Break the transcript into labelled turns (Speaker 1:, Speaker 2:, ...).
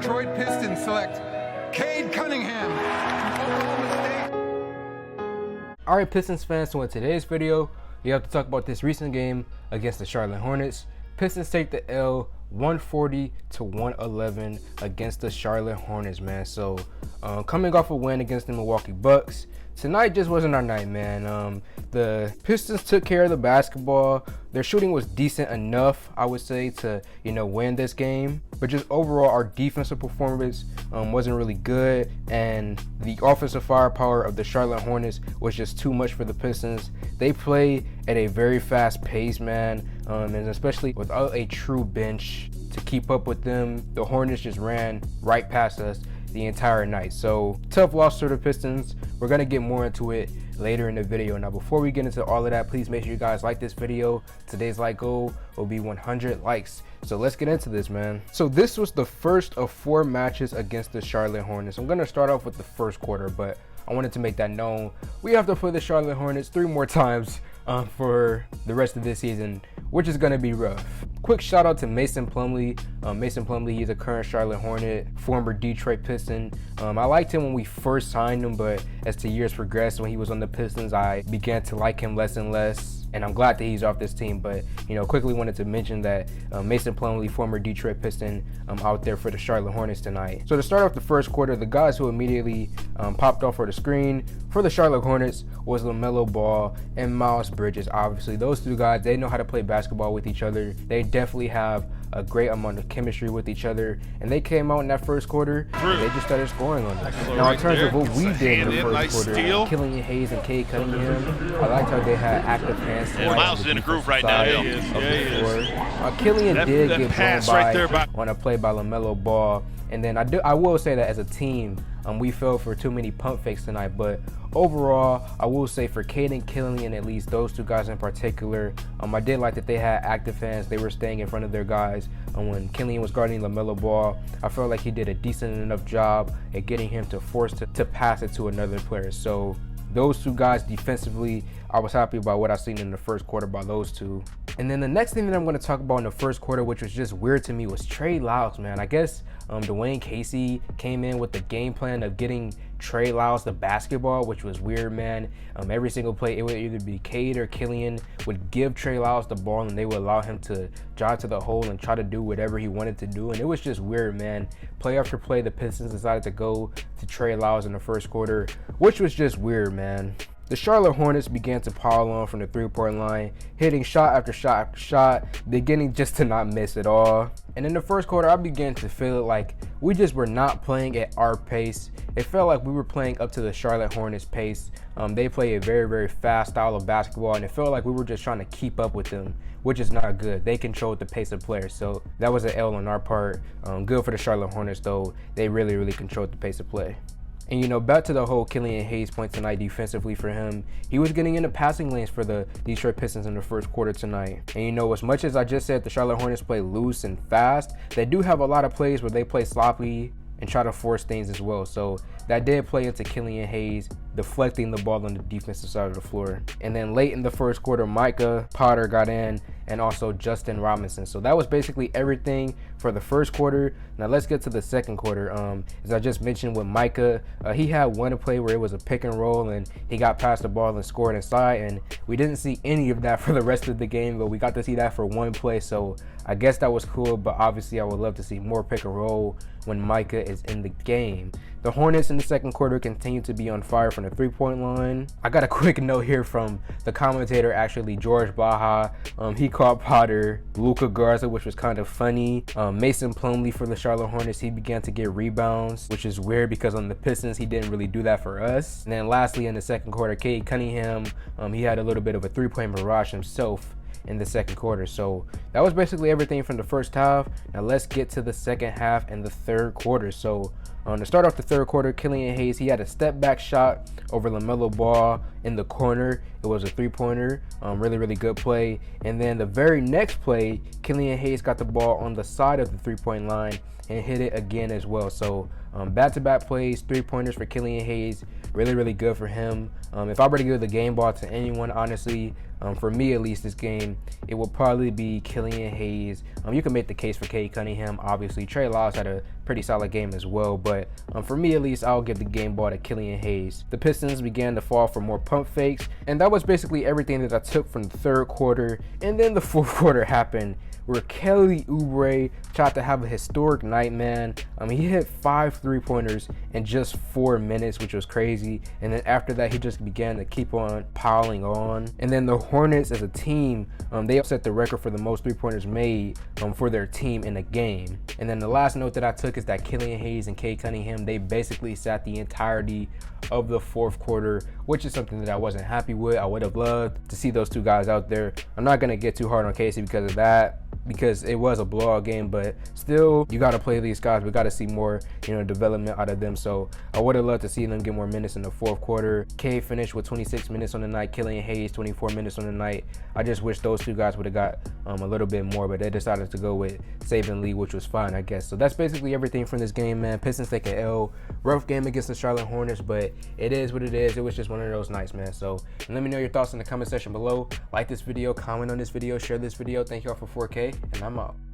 Speaker 1: Detroit Pistons select Cade Cunningham from Oklahoma State.
Speaker 2: Alright, Pistons fans, so in today's video, we have to talk about this recent game against the Charlotte Hornets. Pistons take the L 140-111 against the Charlotte Hornets, man. So coming off a win against the Milwaukee Bucks, tonight just wasn't our night, man. The Pistons took care of the basketball. Their shooting was decent enough, I would say, to win this game. But just overall, our defensive performance wasn't really good, and the offensive firepower of the Charlotte Hornets was just too much for the Pistons. They play at a very fast pace, man, and especially without a true bench to keep up with them, the Hornets just ran right past us the entire night. So tough loss to the Pistons. We're gonna get more into it later in the video. Now, before we get into all of that, please make sure you guys like this video. Today's like goal will be 100 likes. So let's get into this, man. So this was the first of 4 matches against the Charlotte Hornets. I'm gonna start off with the first quarter, but I wanted to make that known. We have to play the Charlotte Hornets 3 more times for the rest of this season, which is going to be rough. Quick shout out to Mason Plumlee. Mason Plumlee, he's a current Charlotte Hornet, former Detroit Piston. I liked him when we first signed him, but as the years progressed, when he was on the Pistons, I began to like him less and less. And I'm glad that he's off this team, but quickly wanted to mention that Mason Plumlee, former Detroit Piston, out there for the Charlotte Hornets tonight. So to start off the first quarter, the guys who immediately popped off for the screen for the Charlotte Hornets was LaMelo Ball and Miles Bridges. Obviously, those 2 guys, they know how to play basketball with each other. They definitely have a great amount of chemistry with each other, and they came out in that first quarter and they just started scoring on us. Now, in terms of what we did in the first quarter, Killian Hayes and Cade Cunningham, I liked how they had active hands.
Speaker 3: Yeah, Miles is in the groove right now.
Speaker 2: Killian did get blown by on a play by LaMelo Ball, and then I will say that as a team, we fell for too many pump fakes tonight. But overall, I will say for Cade and Killian, at least those 2 guys in particular, I did like that they had active hands. They were staying in front of their guys. When Killian was guarding LaMelo Ball, I felt like he did a decent enough job at getting him to force to pass it to another player. So those 2 guys defensively, I was happy about what I seen in the first quarter by those 2. And then the next thing that I'm going to talk about in the first quarter, which was just weird to me, was Trey Lyles, man. I guess Dwayne Casey came in with the game plan of getting Trey Lyles the basketball, which was weird, man. Every single play, it would either be Cade or Killian would give Trey Lyles the ball, and they would allow him to drive to the hole and try to do whatever he wanted to do. And it was just weird, man. Play after play, the Pistons decided to go to Trey Lyles in the first quarter, which was just weird, man. The Charlotte Hornets began to pile on from the 3-point line, hitting shot after shot after shot, beginning just to not miss at all. And in the first quarter, I began to feel it like we just were not playing at our pace. It felt like we were playing up to the Charlotte Hornets pace. They play a very, very fast style of basketball, and it felt like we were just trying to keep up with them, which is not good. They controlled the pace of players, so that was an L on our part. Good for the Charlotte Hornets, though. They really, really controlled the pace of play. And back to the whole Killian Hayes point tonight defensively for him. He was getting into passing lanes for the Detroit Pistons in the first quarter tonight. And as much as I just said the Charlotte Hornets play loose and fast, they do have a lot of plays where they play sloppy and try to force things as well. So that did play into Killian Hayes deflecting the ball on the defensive side of the floor. And then late in the first quarter, Micah Potter got in, and also Justin Robinson. So that was basically everything for the first quarter. Now let's get to the second quarter. As I just mentioned with Micah, he had one play where it was a pick and roll, and he got past the ball and scored inside, and we didn't see any of that for the rest of the game, but we got to see that for one play. So I guess that was cool, but obviously I would love to see more pick and roll when Micah is in the game. The Hornets in the second quarter continued to be on fire from the 3-point line. I got a quick note here from the commentator, actually, George Baja. He called Potter Luka Garza, which was kind of funny. Mason Plumlee for the Charlotte Hornets, he began to get rebounds, which is weird because on the Pistons, he didn't really do that for us. And then lastly, in the second quarter, Cade Cunningham, he had a little bit of a 3-point barrage himself in the second quarter. So that was basically everything from the first half. Now let's get to the second half and the third quarter. So to start off the third quarter, Killian Hayes, he had a step back shot over LaMelo Ball in the corner. It was a 3-pointer, really, really good play. And then the very next play, Killian Hayes got the ball on the side of the 3-point line and hit it again as well. So Back-to-back plays, 3-pointers for Killian Hayes. Really good for him. If I were to give the game ball to anyone, honestly, for me at least, this game, it will probably be Killian Hayes. You can make the case for Cade Cunningham, obviously. Trey Lyles had a pretty solid game as well, but for me at least, I'll give the game ball to Killian Hayes. The Pistons began to fall for more pump fakes, and that was basically everything that I took from the third quarter. And then the fourth quarter happened, where Kelly Oubre tried to have a historic night, man. He hit 5 3-pointers in just 4 minutes, which was crazy. And then after that, he just began to keep on piling on. And then the Hornets as a team, they set the record for the most 3-pointers made for their team in a game. And then the last note that I took is that Killian Hayes and Cade Cunningham, they basically sat the entirety of the fourth quarter, which is something that I wasn't happy with. I would have loved to see those two guys out there. I'm not going to get too hard on Casey because of that, because it was a blowout game, but still, you got to play these guys. We got to see more, development out of them. So I would have loved to see them get more minutes in the fourth quarter. Cade finished with 26 minutes on the night. Killian Hayes, 24 minutes on the night. I just wish those two guys would have got a little bit more, but they decided to go with Saban Lee, which was fine, I guess. So that's basically everything from this game, man. Pistons take an L. Rough game against the Charlotte Hornets, but it is what it is. It was just one of those nights, man. So let me know your thoughts in the comment section below. Like this video, comment on this video, share this video. Thank y'all for 4K, and I'm out.